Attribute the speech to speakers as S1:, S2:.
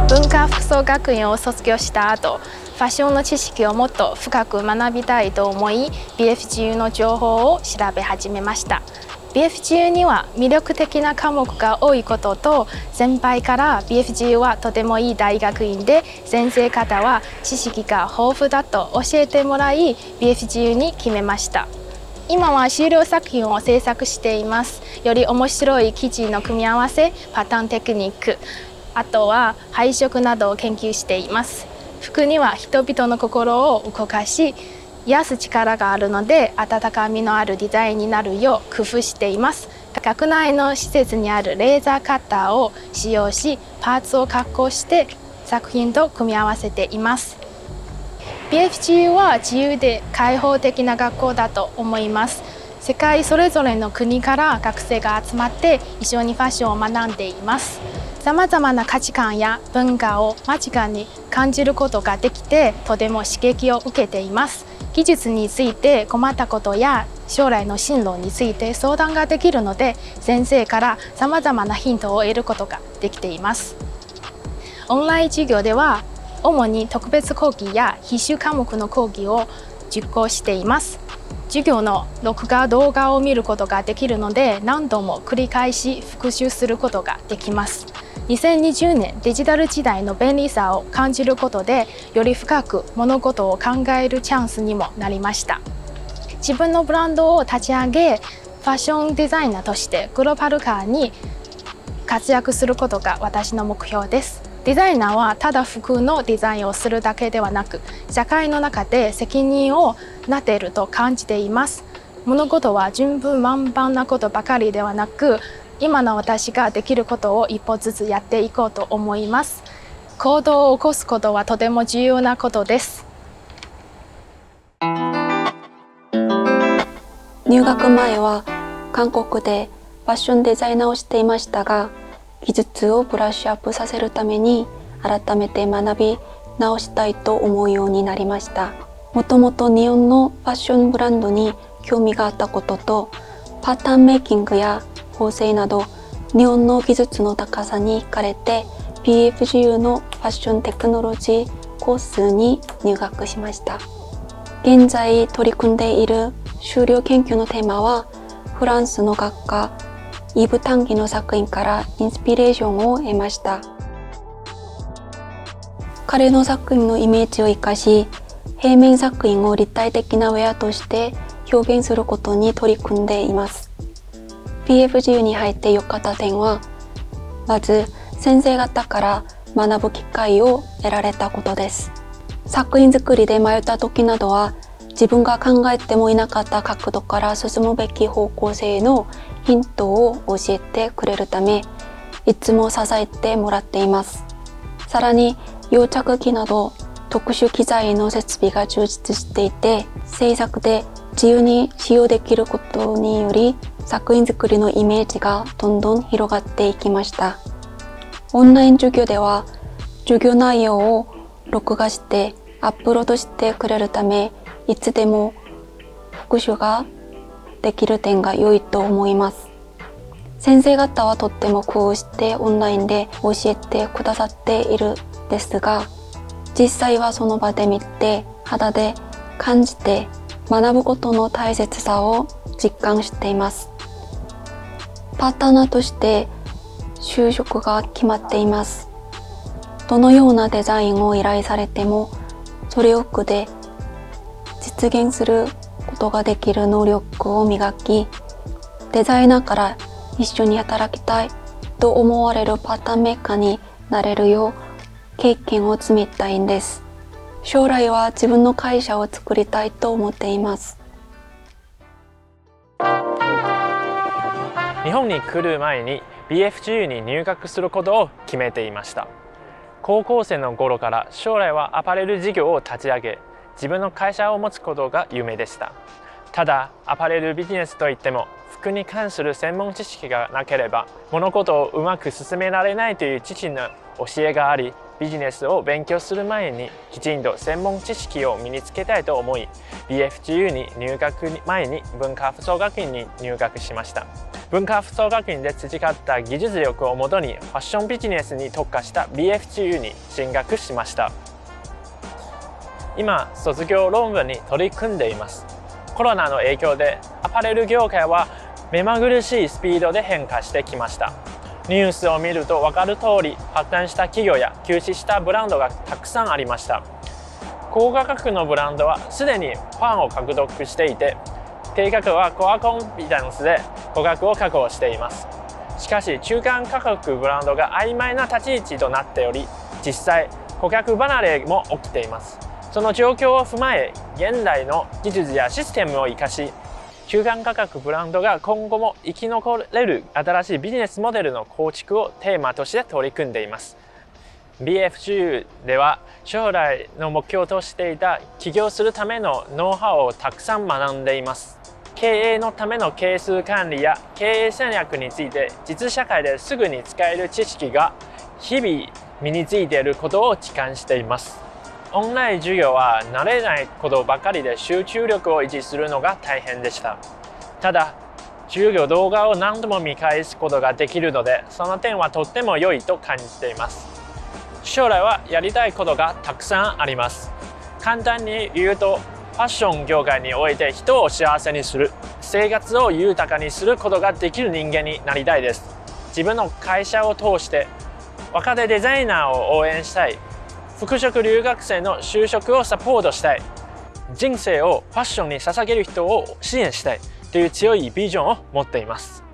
S1: 文化服装学院を卒業した後、ファッションの知識をもっと深く学びたいと思い、BFGU の情報を調べ始めました。BFGU には魅力的な科目が多いことと、先輩から BFGU はとてもいい大学院で、先生方は知識が豊富だと教えてもらい、BFGU に決めました。今は修了作品を制作しています。より面白い生地の組み合わせ、パターンテクニック、あとは配色などを研究しています。服には人々の心を動かし、癒す力があるので、温かみのあるデザインになるよう工夫しています。学内の施設にあるレーザーカッターを使用し、パーツを加工して作品と組み合わせています。BFGU は自由で開放的な学校だと思います。世界それぞれの国から学生が集まって一緒にファッションを学んでいます。さまざまな価値観や文化を間近に感じることができて、とても刺激を受けています。技術について困ったことや将来の進路について相談ができるので、先生からさまざまなヒントを得ることができています。オンライン授業では主に特別講義や必修科目の講義を受講しています。授業の録画動画を見ることができるので、何度も繰り返し復習することができます。2020年デジタル時代の便利さを感じることで、より深く物事を考えるチャンスにもなりました。自分のブランドを立ち上げ、ファッションデザイナーとしてグローバル化に活躍することが私の目標です。デザイナーはただ服のデザインをするだけではなく、社会の中で責任をなっていると感じています。物事は順風満帆なことばかりではなく、今の私ができることを一歩ずつやっていこうと思います。行動を起こすことはとても重要なことです。
S2: 入学前は韓国でファッションデザイナーをしていましたが、技術をブラッシュアップさせるために改めて学び直したいと思うようになりました。もともと日本のファッションブランドに興味があったことと、パターンメイキングや縫製など日本の技術の高さに惹かれて BFGU のファッションテクノロジーコースに入学しました。現在取り組んでいる修了研究のテーマは、フランスの学家イーブ・タンギの作品からインスピレーションを得ました。彼の作品のイメージを生かし、平面作品を立体的なウェアとして表現することに取り組んでいます。BFGU に入って良かった点は、まず先生方から学ぶ機会を得られたことです。作品作りで迷った時などは、自分が考えてもいなかった角度から進むべき方向性のヒントを教えてくれるため、いつも支えてもらっています。さらに溶着機など特殊機材の設備が充実していて、制作で自由に使用できることにより、作品作りのイメージがどんどん広がっていきました。オンライン授業では授業内容を録画してアップロードしてくれるため、いつでも復習ができる点が良いと思います。先生方はとっても工夫してオンラインで教えてくださっているですが、実際はその場で見て肌で感じて学ぶことの大切さを実感しています。パートナーとして就職が決まっています。どのようなデザインを依頼されても、それを服で実現することができる能力を磨き、デザイナーから一緒に働きたいと思われるパターンメーカーになれるよう経験を積みたいんです。将来は自分の会社を作りたいと思っています。
S3: 日本に来る前に BFGU に入学することを決めていました。高校生の頃から将来はアパレル事業を立ち上げ、自分の会社を持つことが夢でした。ただ、アパレルビジネスといっても服に関する専門知識がなければ物事をうまく進められないという父の教えがあり、ビジネスを勉強する前にきちんと専門知識を身につけたいと思い、BFGU に入学前に文化服装学院に入学しました。文化服装学院で培った技術力をもとにファッションビジネスに特化した BFGU に進学しました。今、卒業論文に取り組んでいます。コロナの影響でアパレル業界は目まぐるしいスピードで変化してきました。ニュースを見ると分かる通り、破綻した企業や休止したブランドがたくさんありました。高価格のブランドはすでにファンを獲得していて、低価格はコアコンピタンスで価格を確保しています。しかし中間価格ブランドが曖昧な立ち位置となっており、実際顧客離れも起きています。その状況を踏まえ、現代の技術やシステムを生かし、中間価格ブランドが今後も生き残れる新しいビジネスモデルの構築をテーマとして取り組んでいます。BFGU では将来の目標としていた起業するためのノウハウをたくさん学んでいます。経営のための係数管理や経営戦略について実社会ですぐに使える知識が日々身についていることを実感しています。オンライン授業は慣れないことばかりで集中力を維持するのが大変でした。ただ、授業動画を何度も見返すことができるので、その点はとっても良いと感じています。将来はやりたいことがたくさんあります。簡単に言うと、ファッション業界において人を幸せにする、生活を豊かにすることができる人間になりたいです。自分の会社を通して若手デザイナーを応援したい。服飾留学生の就職をサポートしたい。人生をファッションに捧げる人を支援したいという強いビジョンを持っています。